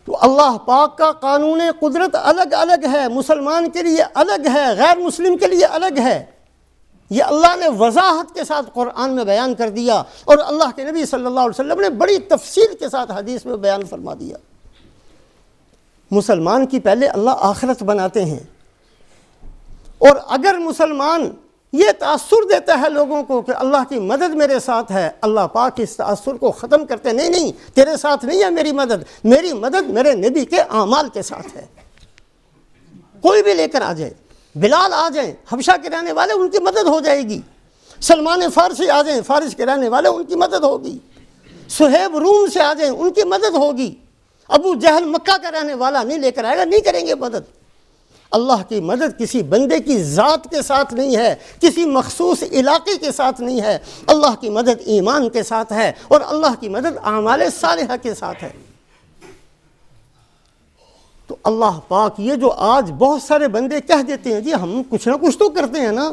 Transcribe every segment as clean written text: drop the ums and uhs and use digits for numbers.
تو اللہ پاک کا قانون قدرت الگ الگ ہے، مسلمان کے لیے الگ ہے، غیر مسلم کے لیے الگ ہے۔ یہ اللہ نے وضاحت کے ساتھ قرآن میں بیان کر دیا، اور اللہ کے نبی صلی اللہ علیہ وسلم نے بڑی تفصیل کے ساتھ حدیث میں بیان فرما دیا۔ مسلمان کی پہلے اللہ آخرت بناتے ہیں، اور اگر مسلمان یہ تاثر دیتا ہے لوگوں کو کہ اللہ کی مدد میرے ساتھ ہے، اللہ پاک اس تاثر کو ختم کرتے، نہیں تیرے ساتھ نہیں ہے میری مدد میرے نبی کے اعمال کے ساتھ ہے۔ کوئی بھی لے کر آ جائے، بلال آ جائیں حبشہ کے رہنے والے، ان کی مدد ہو جائے گی۔ سلمان فارسی آ جائیں، فارس کے رہنے والے، ان کی مدد ہوگی۔ صہیب روم سے آ جائیں، ان کی مدد ہوگی۔ ابو جہل مکہ کا رہنے والا نہیں لے کر آئے گا، نہیں کریں گے مدد۔ اللہ کی مدد کسی بندے کی ذات کے ساتھ نہیں ہے، کسی مخصوص علاقے کے ساتھ نہیں ہے۔ اللہ کی مدد ایمان کے ساتھ ہے، اور اللہ کی مدد اعمال صالحہ کے ساتھ ہے۔ تو اللہ پاک یہ جو آج بہت سارے بندے کہہ دیتے ہیں جی ہم کچھ نہ کچھ تو کرتے ہیں نا،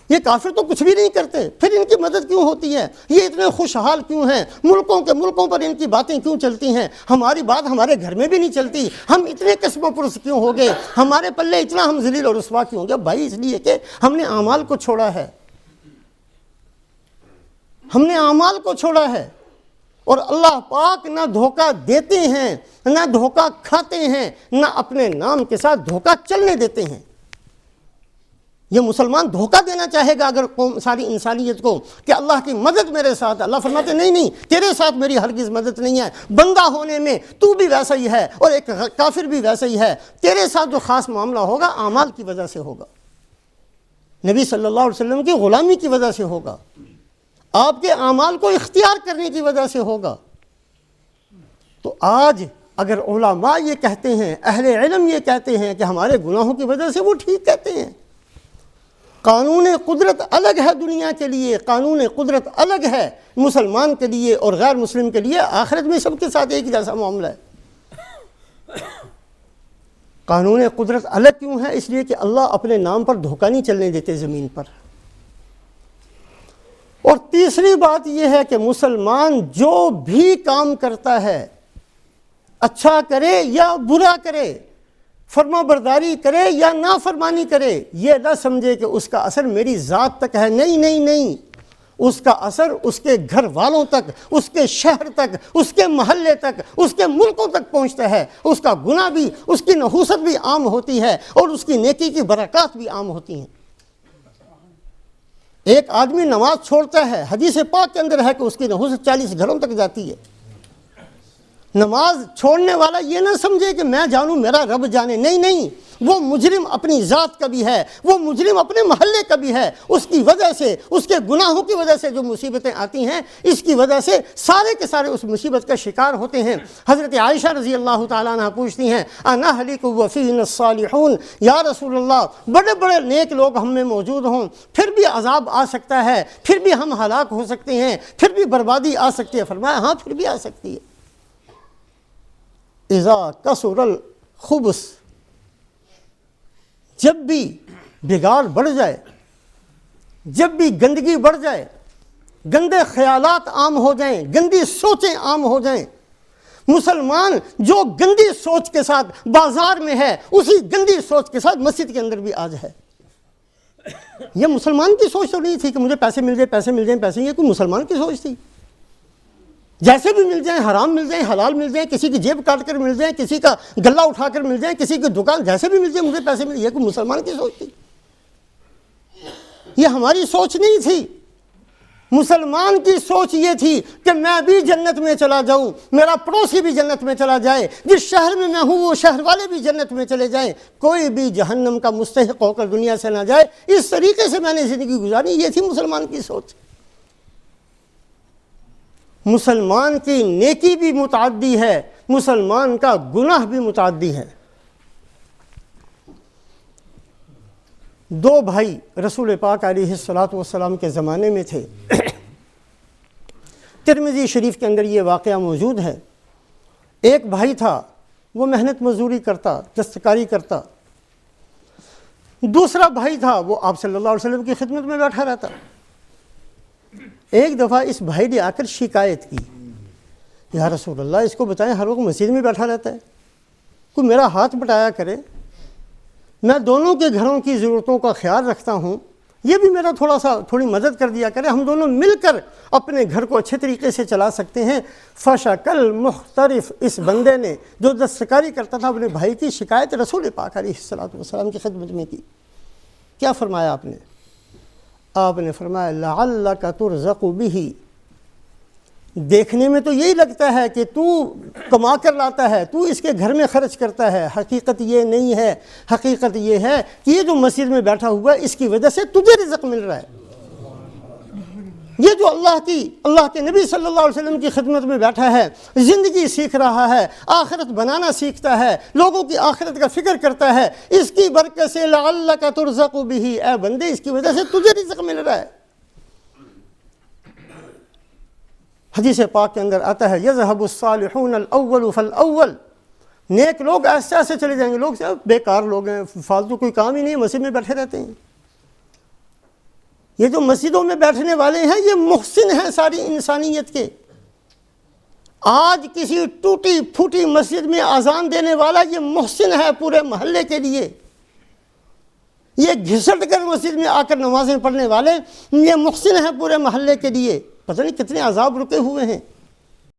یہ کافر تو کچھ بھی نہیں کرتے، پھر ان کی مدد کیوں ہوتی ہے؟ یہ اتنے خوشحال کیوں ہیں؟ ملکوں پر ان کی باتیں کیوں چلتی ہیں؟ ہماری بات ہمارے گھر میں بھی نہیں چلتی، ہم اتنے کسب و پرس کیوں ہو گئے؟ ہمارے پلے اتنا ہم ذلیل و رسوا کیوں ہو گئے؟ بھائی اس لیے کہ ہم نے اعمال کو چھوڑا ہے، ہم نے اعمال کو چھوڑا ہے۔ اور اللہ پاک نہ دھوکہ دیتے ہیں، نہ دھوکہ کھاتے ہیں، نہ اپنے نام کے ساتھ دھوکہ چلنے دیتے ہیں۔ یہ مسلمان دھوکہ دینا چاہے گا اگر ساری انسانیت کو کہ اللہ کی مدد میرے ساتھ ہے، اللہ فرماتے نہیں تیرے ساتھ میری ہرگز مدد نہیں ہے۔ بندہ ہونے میں تو بھی ویسا ہی ہے، اور ایک کافر بھی ویسا ہی ہے۔ تیرے ساتھ جو خاص معاملہ ہوگا اعمال کی وجہ سے ہوگا، نبی صلی اللہ علیہ وسلم کی غلامی کی وجہ سے ہوگا، آپ کے اعمال کو اختیار کرنے کی وجہ سے ہوگا۔ تو آج اگر علماء یہ کہتے ہیں، اہل علم یہ کہتے ہیں کہ ہمارے گناہوں کی وجہ سے، وہ ٹھیک کہتے ہیں۔ قانون قدرت الگ ہے دنیا کے لیے، قانون قدرت الگ ہے مسلمان کے لیے اور غیر مسلم کے لیے۔ آخرت میں سب کے ساتھ ایک جیسا معاملہ ہے۔ قانون قدرت الگ کیوں ہے؟ اس لیے کہ اللہ اپنے نام پر دھوکہ نہیں چلنے دیتے زمین پر۔ اور تیسری بات یہ ہے کہ مسلمان جو بھی کام کرتا ہے، اچھا کرے یا برا کرے، فرما برداری کرے یا نافرمانی کرے، یہ نہ سمجھے کہ اس کا اثر میری ذات تک ہے۔ نہیں، اس کا اثر اس کے گھر والوں تک، اس کے شہر تک، اس کے محلے تک، اس کے ملکوں تک پہنچتا ہے۔ اس کا گناہ بھی، اس کی نحوست بھی عام ہوتی ہے، اور اس کی نیکی کی برکات بھی عام ہوتی ہیں۔ ایک آدمی نماز چھوڑتا ہے، حدیث پاک کے اندر ہے کہ اس کی نحوست 40 گھروں تک جاتی ہے۔ نماز چھوڑنے والا یہ نہ سمجھے کہ میں جانوں میرا رب جانے، نہیں، وہ مجرم اپنی ذات کا بھی ہے، وہ مجرم اپنے محلے کا بھی ہے۔ اس کی وجہ سے، اس کے گناہوں کی وجہ سے جو مصیبتیں آتی ہیں، اس کی وجہ سے سارے کے سارے اس مصیبت کا شکار ہوتے ہیں۔ حضرت عائشہ رضی اللہ تعالیٰ عنہ پوچھتی ہیں انا ہلک وفینا الصالحون، یا رسول اللہ بڑے بڑے نیک لوگ ہم میں موجود ہوں، پھر بھی عذاب آ سکتا ہے، پھر بھی ہم ہلاک ہو سکتے ہیں، پھر بھی بربادی آ سکتی ہے؟ فرمایا ہاں پھر بھی آ سکتی ہے۔ اذا کثر الخبث، جب بھی بگاڑ بڑھ جائے، جب بھی گندگی بڑھ جائے، گندے خیالات عام ہو جائیں، گندی سوچیں عام ہو جائیں، مسلمان جو گندی سوچ کے ساتھ بازار میں ہے، اسی گندی سوچ کے ساتھ مسجد کے اندر بھی آ جائے۔ یہ مسلمان کی سوچ تو نہیں تھی کہ مجھے پیسے مل جائیں، یہ کوئی مسلمان کی سوچ تھی؟ جیسے بھی مل جائیں، حرام مل جائیں، حلال مل جائیں، کسی کی جیب کاٹ کر مل جائیں، کسی کا گلہ اٹھا کر مل جائیں، کسی کی دکان جیسے بھی مل جائیں مجھے پیسے مل جائیں، یہ کوئی مسلمان کی سوچ تھی؟ یہ ہماری سوچ نہیں تھی۔ مسلمان کی سوچ یہ تھی کہ میں بھی جنت میں چلا جاؤں، میرا پڑوسی بھی جنت میں چلا جائے، جس شہر میں میں ہوں وہ شہر والے بھی جنت میں چلے جائیں، کوئی بھی جہنم کا مستحق ہو کر دنیا سے نہ جائے۔ اس طریقے سے میں نے زندگی گزاری، یہ تھی مسلمان کی سوچ۔ مسلمان کی نیکی بھی متعدی ہے، مسلمان کا گناہ بھی متعدی ہے۔ دو بھائی رسول پاک علیہ الصلاۃ والسلام کے زمانے میں تھے۔ ترمذی شریف کے اندر یہ واقعہ موجود ہے۔ ایک بھائی تھا، وہ محنت مزدوری کرتا، دستکاری کرتا۔ دوسرا بھائی تھا، وہ آپ صلی اللہ علیہ وسلم کی خدمت میں بیٹھا رہتا۔ ایک دفعہ اس بھائی نے آ کر شکایت کی یا رسول اللہ اس کو بتائیں ہر وقت مسجد میں بیٹھا رہتا ہے، کوئی میرا ہاتھ بٹایا کرے، میں دونوں کے گھروں کی ضرورتوں کا خیال رکھتا ہوں، یہ بھی میرا تھوڑی مدد کر دیا کرے، ہم دونوں مل کر اپنے گھر کو اچھے طریقے سے چلا سکتے ہیں۔ فشکل محترف، اس بندے نے جو دستکاری کرتا تھا اپنے بھائی کی شکایت رسول پاک علیہ الصلوۃ والسلام کی خدمت میں کی۔ کیا فرمایا آپ نے؟ آپ نے فرمایا لعلک ترزق بہ، دیکھنے میں تو یہی لگتا ہے کہ تو کما کر لاتا ہے، تو اس کے گھر میں خرچ کرتا ہے، حقیقت یہ نہیں ہے، حقیقت یہ ہے کہ یہ جو مسجد میں بیٹھا ہوا ہے اس کی وجہ سے تجھے رزق مل رہا ہے۔ یہ جو اللہ کے نبی صلی اللہ علیہ وسلم کی خدمت میں بیٹھا ہے، زندگی سیکھ رہا ہے، آخرت بنانا سیکھتا ہے، لوگوں کی آخرت کا فکر کرتا ہے، اس کی برکت سے لعلک ترزق بہ، اے بندے اس کی وجہ سے تجھے رزق مل رہا ہے۔ حدیث پاک کے اندر آتا ہے یذهب الصالحون الاول فالاول، نیک لوگ ایسے ایسے چلے جائیں گے، لوگ بیکار لوگ ہیں، فالتو کوئی کام ہی نہیں ہے، مسجد میں بیٹھے رہتے ہیں۔ یہ جو مسجدوں میں بیٹھنے والے ہیں یہ محسن ہیں ساری انسانیت کے۔ آج کسی ٹوٹی پھوٹی مسجد میں اذان دینے والا یہ محسن ہے پورے محلے کے لیے، یہ گھسٹ کر مسجد میں آ کر نمازیں پڑھنے والے یہ محسن ہیں پورے محلے کے لیے۔ پتہ نہیں کتنے عذاب رکے ہوئے ہیں۔